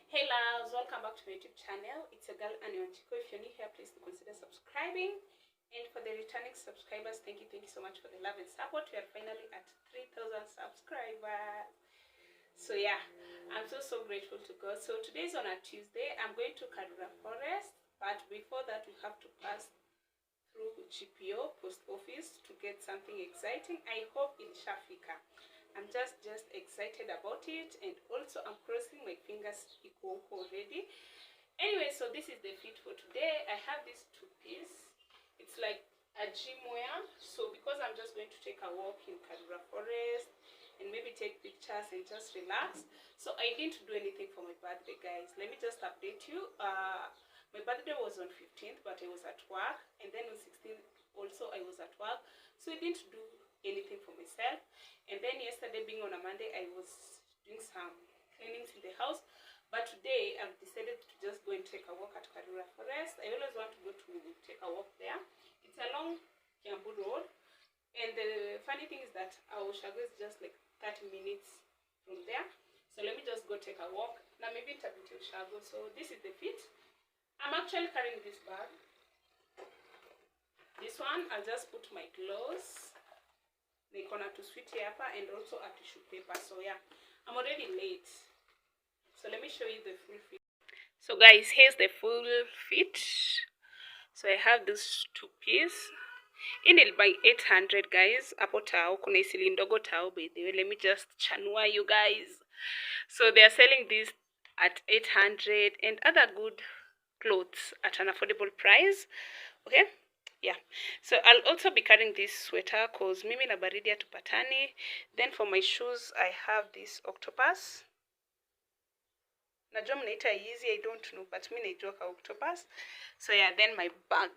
Hey loves, welcome back to my YouTube channel. It's your girl Wanjiku. If you're new here, please consider subscribing. And for the returning subscribers, thank you so much for the love and support. We are finally at 3,000 subscribers. So yeah, I'm so grateful to God. So today's on a Tuesday. I'm going to Karura Forest, but before that we have to pass through GPO post office to get something exciting. I hope in Shafika. I'm just excited about it, and also I'm crossing my fingers already. Anyway, so this is the fit for today. I have this two-piece. It's like a gym wear. So because I'm just going to take a walk in Karura Forest and maybe take pictures and just relax, so I didn't do anything for my birthday, guys. Let me just update you. My birthday was on 15th, but I was at work, and then on 16th also I was at work, so I didn't do anything for myself. And then yesterday, being on a Monday, I was doing some cleanings in the house. But today, I've decided to just go and take a walk at Karura Forest. I always want to go to take a walk there. It's along Kiambu Road. And the funny thing is that our Shago is just like 30 minutes from there. So let me just go take a walk. Now maybe it's a bit of Shago. So this is the fit. I'm actually carrying this bag. This one, I'll just put my gloves. Nikona to sweetie hapa and also a tissue paper. So yeah, I'm already late. So let me show you the full fit. So guys, here's the full fit. So I have this two-piece. In it by 800, guys. Apo tao kuna isili ndogo tao, by the way. Let me just chanua you guys. So they are selling this at 800 and other good clothes at an affordable price. Okay. Yeah, so I'll also be carrying this sweater cause mimi na baridi hatupatani. Then for my shoes, I have this octopus. Najua mnaita easy, I don't know, but mimi naijua ka octopus. So yeah, then my bag.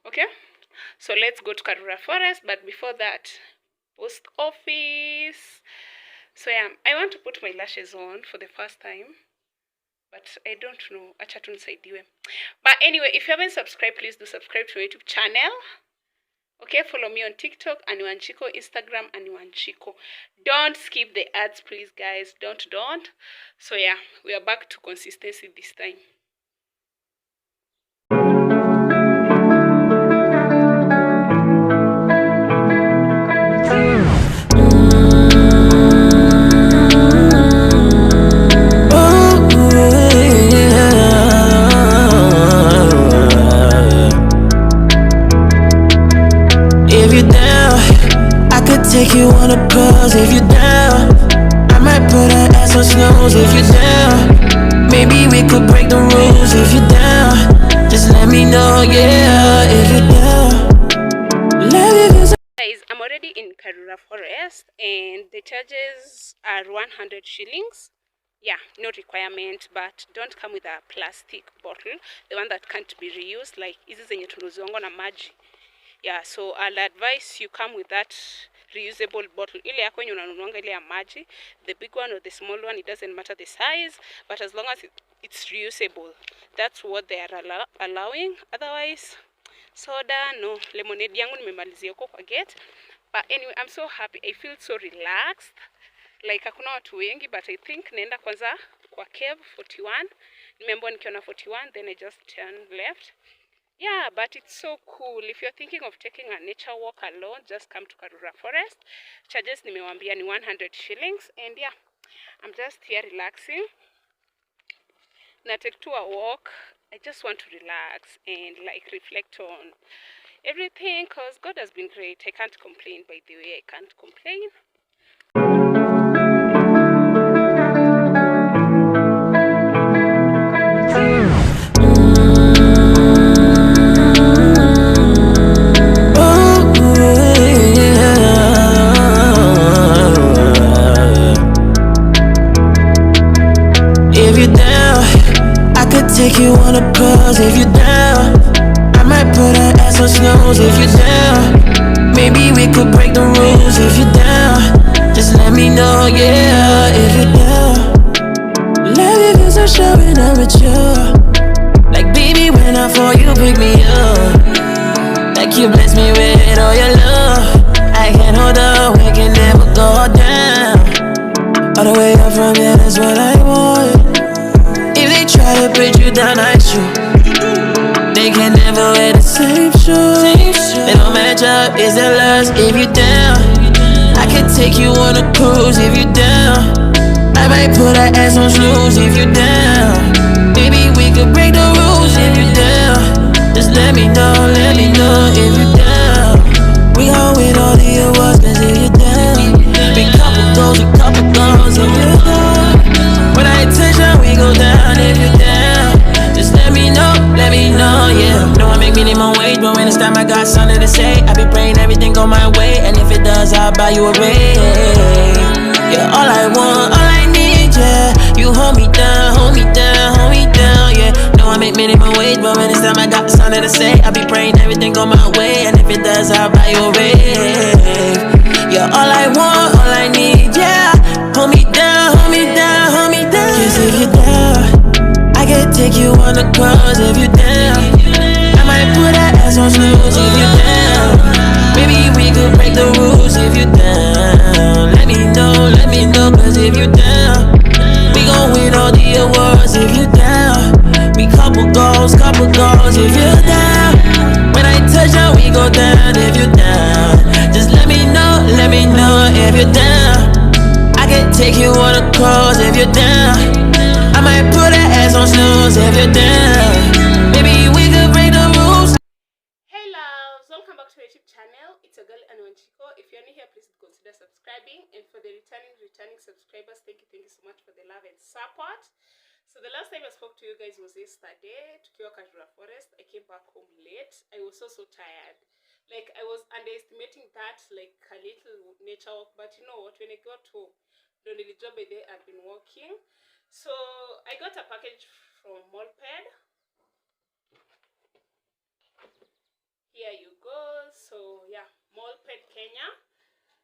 Okay, so let's go to Karura Forest, but before that, post office. So yeah, I want to put my lashes on for the first time, but I don't know. Acha tu nisaidiwe. But anyway, if you haven't subscribed, please do subscribe to my YouTube channel. Okay, follow me on TikTok, Wanjiku, Instagram, Wanjiku. Don't skip the ads, please, guys. Don't. So yeah, we are back to consistency this time. Take you on a cruise if you're down. I might put her ass on snooze if you're down. Maybe we could break the rules if you're down. Just let me know, yeah, if you're down. Guys, I'm already in Karura Forest and the charges are 100 shillings. Yeah, no requirement, but don't come with a plastic bottle, the one that can't be reused, like hizi zenye tunuzongo na maji. Yeah, so I'll advise you come with that reusable bottle. Ile yako yenye unanunuanga ile ya maji, the big one or the small one, it doesn't matter the size, but as long as it's reusable, that's what they are allowing. Otherwise, soda no. Lemonade yangu nimemalizia huko kwa gate. But anyway, I'm so happy. I feel so relaxed. Like hakuna watu wengi, but I think naenda kwanza kwa cave 41. Remember nikiona 41, then I just turn left. Yeah, but it's so cool. If you're thinking of taking a nature walk alone, just come to Karura Forest. Charges nimewambia ni 100 shillings. And yeah, I'm just here relaxing. Na take to a walk. I just want to relax and like reflect on everything because God has been great. I can't complain, by the way. I can't complain. Take you on a cruise if you're down. I might put her ass on snooze if you're down. Maybe we could break the rules if you're down. Just let me know, yeah, if you're down. Love you cause I'm showing up with you. Like baby, when I fall, you pick me up. Like you bless me with all your love. I can't hold up, we can never go down. All a way up from here, that's what I want. If they try to put you down, I shoot. They can never wear the same shoes. They don't match up, it's their loss if you down. I could take you on a cruise if you down. I might put her ass on snooze if you down. Maybe we could break the rules if you down. Just let me know if you down. We gon' win all the awards cause if you down. Big couple goals if you down. When I attention we go down if you down. Just let me know, yeah. Know I make minimum wage, but when it's time I got something to say. I be praying everything go my way, and if it does, I'll buy you a ring. Yeah, all I want, all I need, yeah. You hold me down, yeah. Know I make minimum wage, but when it's time I got something to say. I be praying everything go my way, and if it does, I'll buy you a ring. Yeah, all I want, all I need, yeah. Hold me down. Cause if you down, I can take you on the cruise if you down. I might put that ass on snooze if you down. Maybe we could break the rules if you down. Let me know, cause if you down, we gon' win all the awards if you down. We couple goals if you down. When I touch down, we go down if you down. Just let me know if you down. I can take you on a cruise if you're down. I might put that ass on snooze if you're down. Maybe we could break the rules. Hey loves, welcome back to my YouTube channel. It's your girl Wanjiku. If you're new here, please consider subscribing. And for the returning subscribers, thank you so much for the love and support. So the last time I spoke to you guys was yesterday. Tukiwa Karura Forest. I came back home late. I was so tired. Like I was underestimating that like a little nature walk, but you know what, when I got home, the only job by there I've been working. So I got a package from Molped. Here you go. So yeah, Molped Kenya.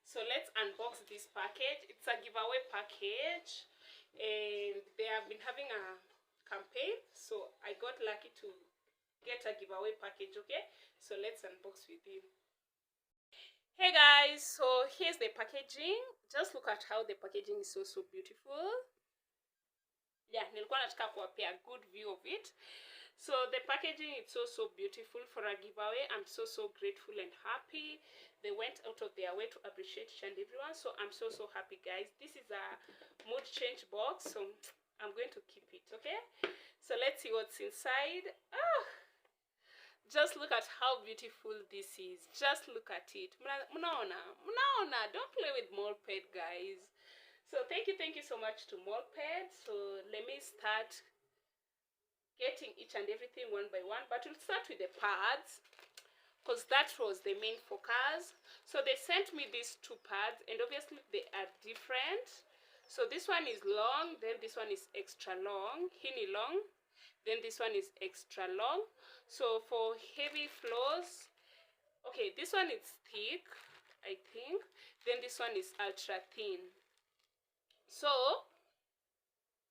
So let's unbox this package. It's a giveaway package, and they have been having a campaign, so I got lucky to get a giveaway package. Okay, so let's unbox with you. Hey guys, so here's the packaging. Just look at how the packaging is so beautiful. Yeah, nilikuwa nataka kuwapea a good view of it. So the packaging is so beautiful for a giveaway. I'm so grateful and happy. They went out of their way to appreciate each and everyone. So I'm so happy, guys. This is a mood change box, so I'm going to keep it. Okay, so let's see what's inside. Just look at how beautiful this is. Just look at it. Mnaona, don't play with Molped, guys. So thank you so much to Molped. So let me start getting each and everything one by one, but we'll start with the pads because that was the main focus. So they sent me these two pads, and obviously they are different. So this one is long, then this one is extra long. Hini long, then this one is extra long. So for heavy floors, okay, this one is thick, I think, then this one is ultra thin. So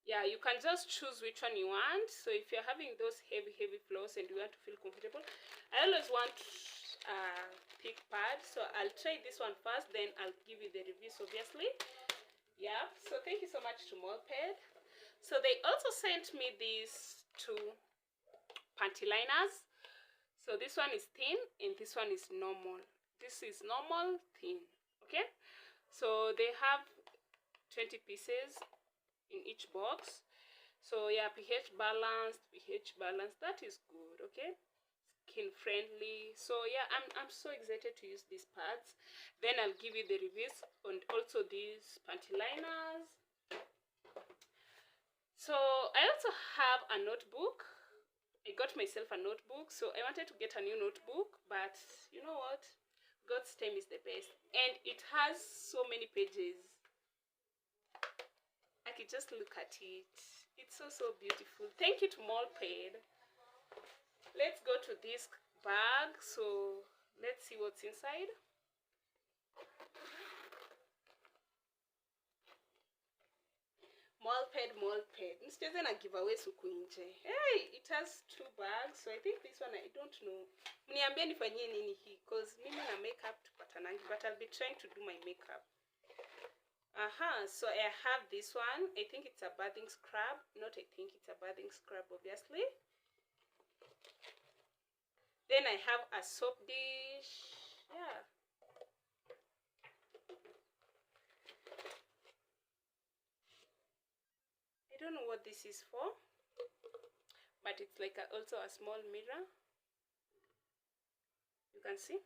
yeah, you can just choose which one you want. So if you're having those heavy floors and you want to feel comfortable, I always want thick pad, so I'll try this one first, then I'll give you the reviews, obviously. Yeah, so thank you so much to Molped. So they also sent me these two panty liners. So this one is thin and this one is normal. This is normal, thin. Okay, so they have 20 pieces in each box. So yeah, pH balanced, that is good. Okay, skin friendly. So yeah, I'm so excited to use these pads. Then I'll give you the reviews and also these panty liners. So I also have a notebook. I got myself a notebook. So I wanted to get a new notebook, but you know what, God's time is the best, and it has so many pages. I could just look at it. It's so beautiful. Thank you to Molped. Let's go to this bag. So let's see what's inside. Molped. Msicheze na giveaway suku nje. Hey, it has two bags. So I think this one, I don't know. Mniambie nifanyie nini hii, cause mimi na makeup tupatanangi, but I'll be trying to do my makeup. So I have this one. I think it's a bathing scrub. Not I think it's a bathing scrub, obviously. Then I have a soap dish. Yeah. I don't know what this is for, but it's like also a small mirror. You can see.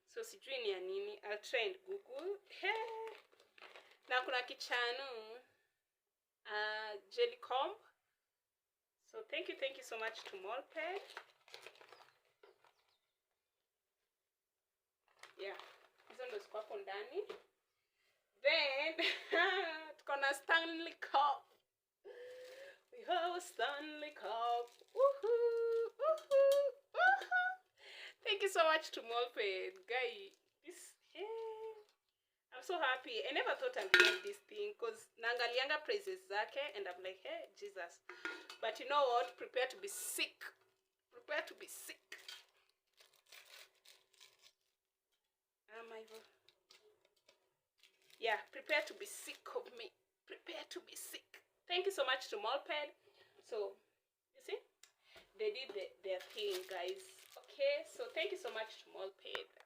So sijui ni ya nini. I'll try and Google. Hey. Na kuna kichanu. Jelly comb. So thank you so much to Molped. Yeah, hizo ndo ziko hapo ndani. Then tuko na Stanley cup. We have a Stanley cup. Woohoo, woohoo, woohoo. Thank you so much to Molped, guy. This, yeah. I'm so happy. I never thought I'd get this thing because naangalianga praises zake and I'm like, hey, Jesus. But you know what? Prepare to be sick. Prepare to be sick. Yeah, prepare to be sick of me. Prepare to be sick. Thank you so much to Molped. So, you see? They did their thing, guys. Okay, so thank you so much to Molped.